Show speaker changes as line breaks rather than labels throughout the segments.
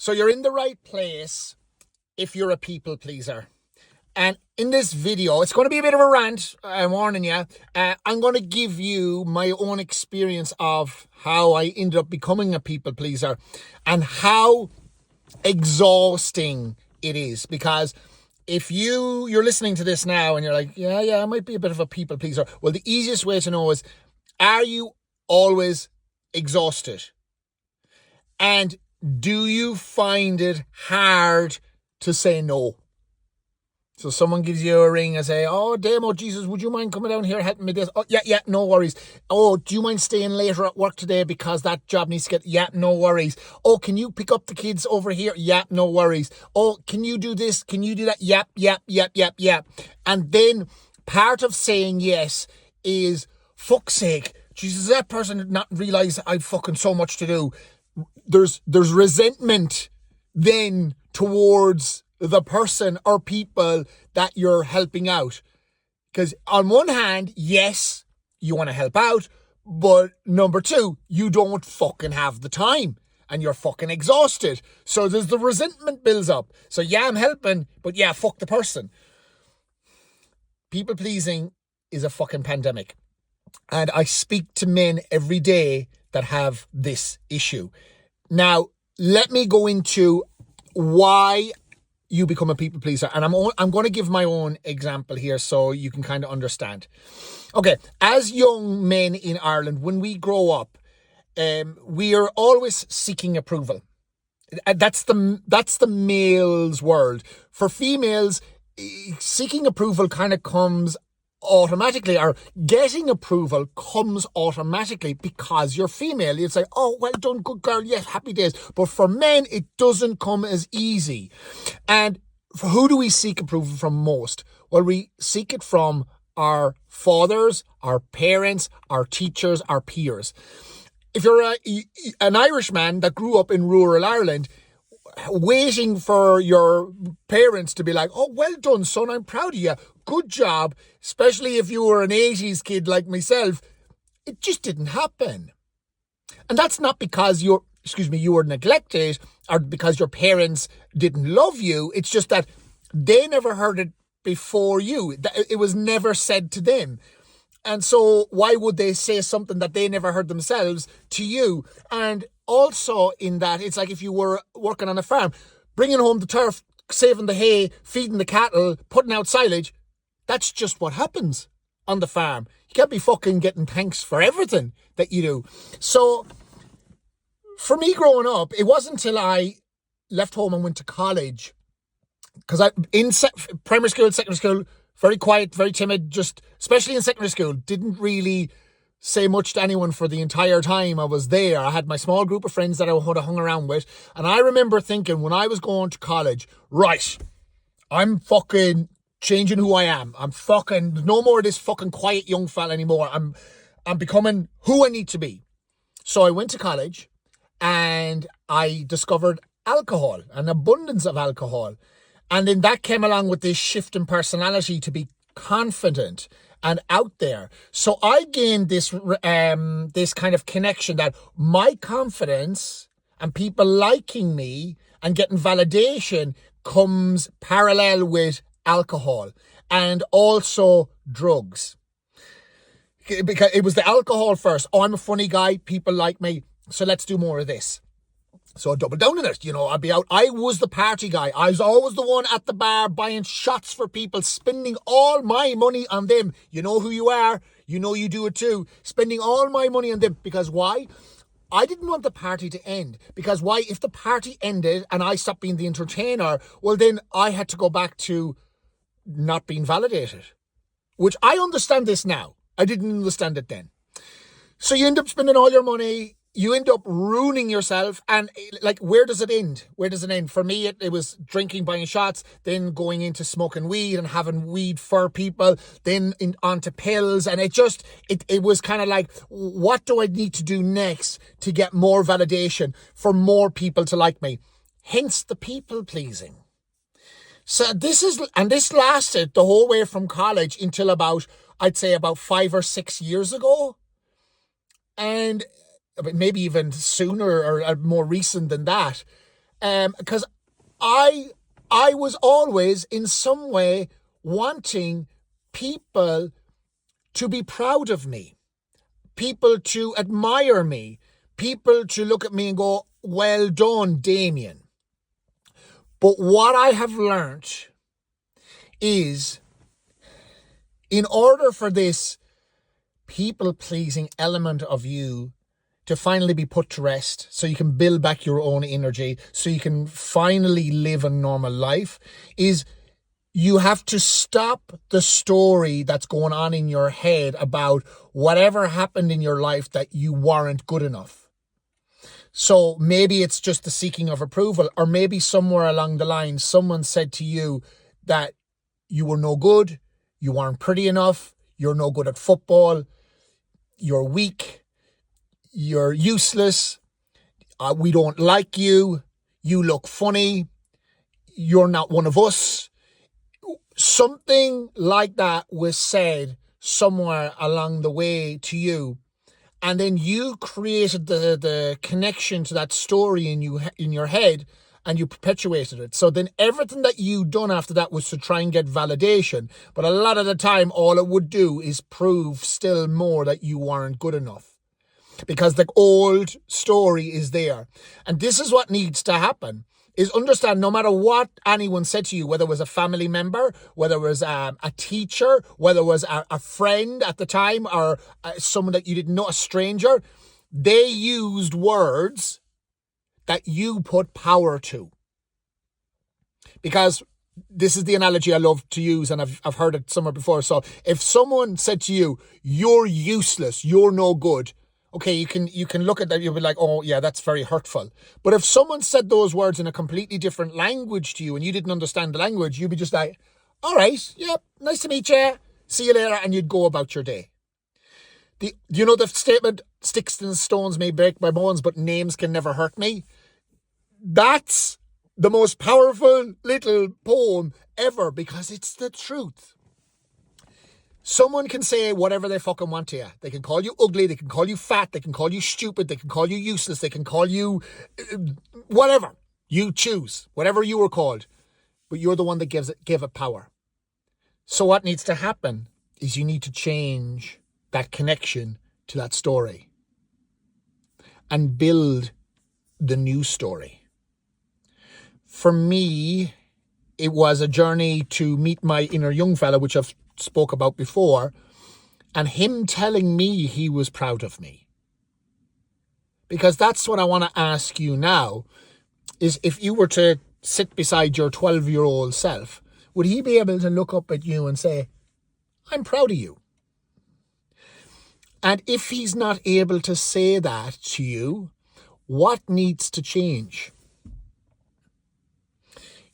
So you're in the right place if you're a people pleaser. And in this video, it's going to be a bit of a rant, I'm warning you. I'm going to give you my own experience of how I ended up becoming a people pleaser and how exhausting it is. Because if you're listening to this now and you're like, yeah, I might be a bit of a people pleaser. Well, the easiest way to know is, are you always exhausted? And do you find it hard to say no? So someone gives you a ring and say, oh, Damo, Jesus, would you mind coming down here helping me this? Oh, yeah, no worries. Oh, do you mind staying later at work today because that job needs to get... Yeah, no worries. Oh, can you pick up the kids over here? Yeah, no worries. Oh, can you do this? Can you do that? Yep. And then part of saying yes is, fuck's sake, Jesus, that person did not realise I've fucking so much to do. There's resentment then towards the person or people that you're helping out. Because on one hand, yes, you want to help out, but number two, you don't fucking have the time and you're fucking exhausted. So there's the resentment builds up. So yeah, I'm helping, but yeah, fuck the person. People pleasing is a fucking pandemic. And I speak to men every day that have this issue. Now, let me go into why you become a people pleaser. And I'm going to give my own example here so you can kind of understand. Okay, as young men in Ireland, when we grow up, we are always seeking approval. That's the male's world. For females, seeking approval kind of comes automatically, or getting approval comes automatically because you're female. You'd say, oh, well done, good girl, yes, happy days. But for men, it doesn't come as easy. And for who do we seek approval from most? Well, we seek it from our fathers, our parents, our teachers, our peers. If you're an Irishman that grew up in rural Ireland, waiting for your parents to be like, oh, well done, son, I'm proud of you, good job, especially if you were an 80s kid like myself, it just didn't happen. And that's not because you were neglected or because your parents didn't love you. It's just that they never heard it before you. It was never said to them. And so why would they say something that they never heard themselves to you? And also in that, it's like if you were working on a farm, bringing home the turf, saving the hay, feeding the cattle, putting out silage. That's just what happens on the farm. You can't be fucking getting thanks for everything that you do. So for me growing up, it wasn't until I left home and went to college, because in primary school, secondary school, very quiet, very timid, just especially in secondary school, didn't really say much to anyone for the entire time I was there. I had my small group of friends that I would have hung around with. And I remember thinking when I was going to college, right, I'm fucking changing who I am. I'm fucking, no more of this fucking quiet young fella anymore. I'm becoming who I need to be. So I went to college and I discovered alcohol, an abundance of alcohol. And then that came along with this shift in personality to be confident and out there. So I gained this kind of connection that my confidence and people liking me and getting validation comes parallel with alcohol and also drugs. Because it was the alcohol first. Oh, I'm a funny guy. People like me. So let's do more of this. So I doubled down on it. I'd be out. I was the party guy. I was always the one at the bar buying shots for people, spending all my money on them. You know who you are. You know you do it too. Spending all my money on them. Because why? I didn't want the party to end. Because why? If the party ended and I stopped being the entertainer, well then I had to go back to not being validated. Which I understand this now. I didn't understand it then. So you end up spending all your money. You end up ruining yourself. And like, where does it end? Where does it end? For me, it was drinking, buying shots, then going into smoking weed and having weed for people, then onto pills. And it was kind of like, what do I need to do next to get more validation for more people to like me? Hence the people pleasing. So this lasted the whole way from college until I'd say about 5 or 6 years ago. And maybe even sooner or more recent than that. Because I was always in some way wanting people to be proud of me, people to admire me, people to look at me and go, well done, Damien. But what I have learnt is, in order for this people-pleasing element of you to finally be put to rest, so you can build back your own energy, so you can finally live a normal life, is you have to stop the story that's going on in your head about whatever happened in your life that you weren't good enough. So maybe it's just the seeking of approval, or maybe somewhere along the line someone said to you that you were no good, you weren't pretty enough, you're no good at football, you're weak, you're useless, we don't like you, you look funny, you're not one of us. Something like that was said somewhere along the way to you, and then you created the connection to that story in your head, and you perpetuated it. So then everything that you done after that was to try and get validation, but a lot of the time all it would do is prove still more that you weren't good enough, because the old story is there. And this is what needs to happen, is understand no matter what anyone said to you, whether it was a family member, whether it was a teacher, whether it was a friend at the time, or someone that you didn't know, a stranger, they used words that you put power to. Because this is the analogy I love to use, and I've heard it somewhere before. So if someone said to you, you're useless, you're no good, okay, you can look at that, you'll be like, oh yeah, that's very hurtful. But if someone said those words in a completely different language to you and you didn't understand the language, you'd be just like, all right, yep, nice to meet you, see you later, and you'd go about your day. You know the statement, sticks and stones may break my bones, but names can never hurt me? That's the most powerful little poem ever, because it's the truth. Someone can say whatever they fucking want to you. They can call you ugly, they can call you fat, they can call you stupid, they can call you useless, they can call you whatever. You choose, whatever you were called. But you're the one that gave it power. So what needs to happen is you need to change that connection to that story and build the new story. For me, it was a journey to meet my inner young fella, which I've spoke about before, and him telling me he was proud of me. Because that's what I want to ask you now, is if you were to sit beside your 12-year-old self, would he be able to look up at you and say, I'm proud of you? And if he's not able to say that to you, what needs to change?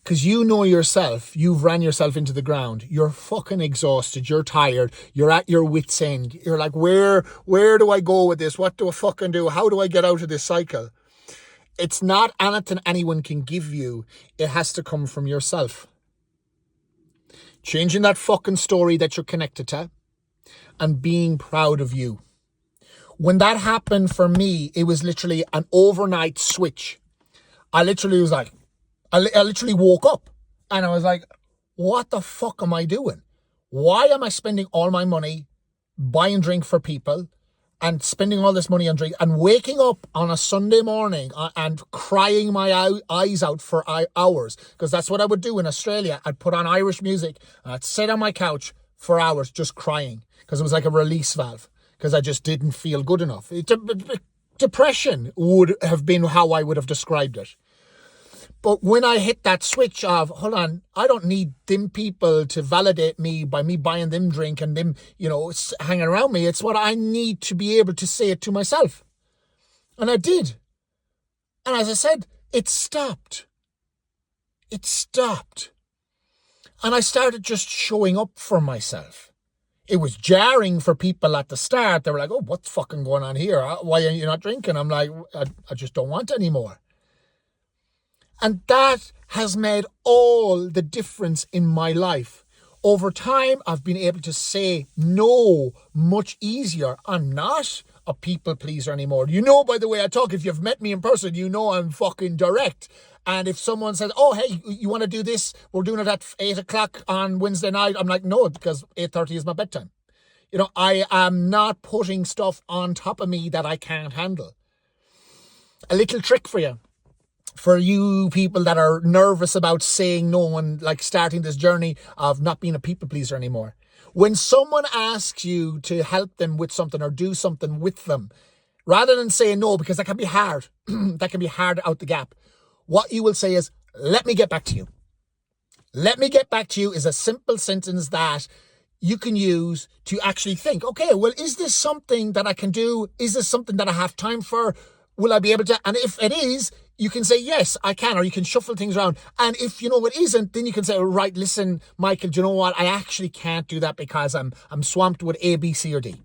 Because you know yourself, you've ran yourself into the ground. You're fucking exhausted. You're tired. You're at your wit's end. You're like, where do I go with this? What do I fucking do? How do I get out of this cycle? It's not anything anyone can give you. It has to come from yourself. Changing that fucking story that you're connected to and being proud of you. When that happened for me, it was literally an overnight switch. I literally was like, I literally woke up and I was like, what the fuck am I doing? Why am I spending all my money buying drink for people and spending all this money on drink and waking up on a Sunday morning and crying my eyes out for hours? Because that's what I would do in Australia. I'd put on Irish music and I'd sit on my couch for hours just crying, because it was like a release valve, because I just didn't feel good enough. Depression would have been how I would have described it. But when I hit that switch of, hold on, I don't need them people to validate me by me buying them drink and them, hanging around me. It's what I need to be able to say it to myself. And I did. And as I said, it stopped. It stopped. And I started just showing up for myself. It was jarring for people at the start. They were like, oh, what's fucking going on here? Why are you not drinking? I'm like, I just don't want anymore. And that has made all the difference in my life. Over time, I've been able to say no much easier. I'm not a people pleaser anymore. By the way I talk, if you've met me in person, I'm fucking direct. And if someone says, oh, hey, you want to do this? We're doing it at 8 o'clock on Wednesday night. I'm like, no, because 8:30 is my bedtime. I am not putting stuff on top of me that I can't handle. A little trick for you people that are nervous about saying no and like starting this journey of not being a people pleaser anymore. When someone asks you to help them with something or do something with them, rather than saying no, because that can be hard, that can be hard out the gap, what you will say is, let me get back to you. Let me get back to you is a simple sentence that you can use to actually think, okay, well, is this something that I can do? Is this something that I have time for? Will I be able to? And if it is, you can say, yes, I can, or you can shuffle things around. And if it isn't, then you can say, right, listen, Michael, do you know what? I actually can't do that because I'm swamped with A, B, C, or D.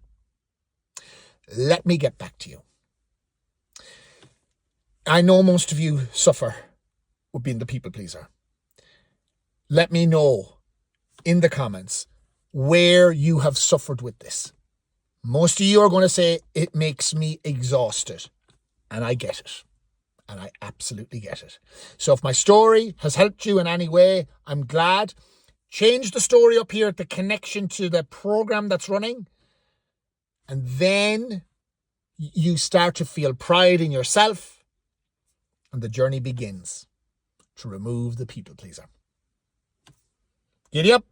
Let me get back to you. I know most of you suffer with being the people pleaser. Let me know in the comments where you have suffered with this. Most of you are going to say, it makes me exhausted. And I get it. And I absolutely get it. So if my story has helped you in any way, I'm glad. Change the story up here, the connection to the program that's running. And then you start to feel pride in yourself. And the journey begins to remove the people pleaser. Giddy up.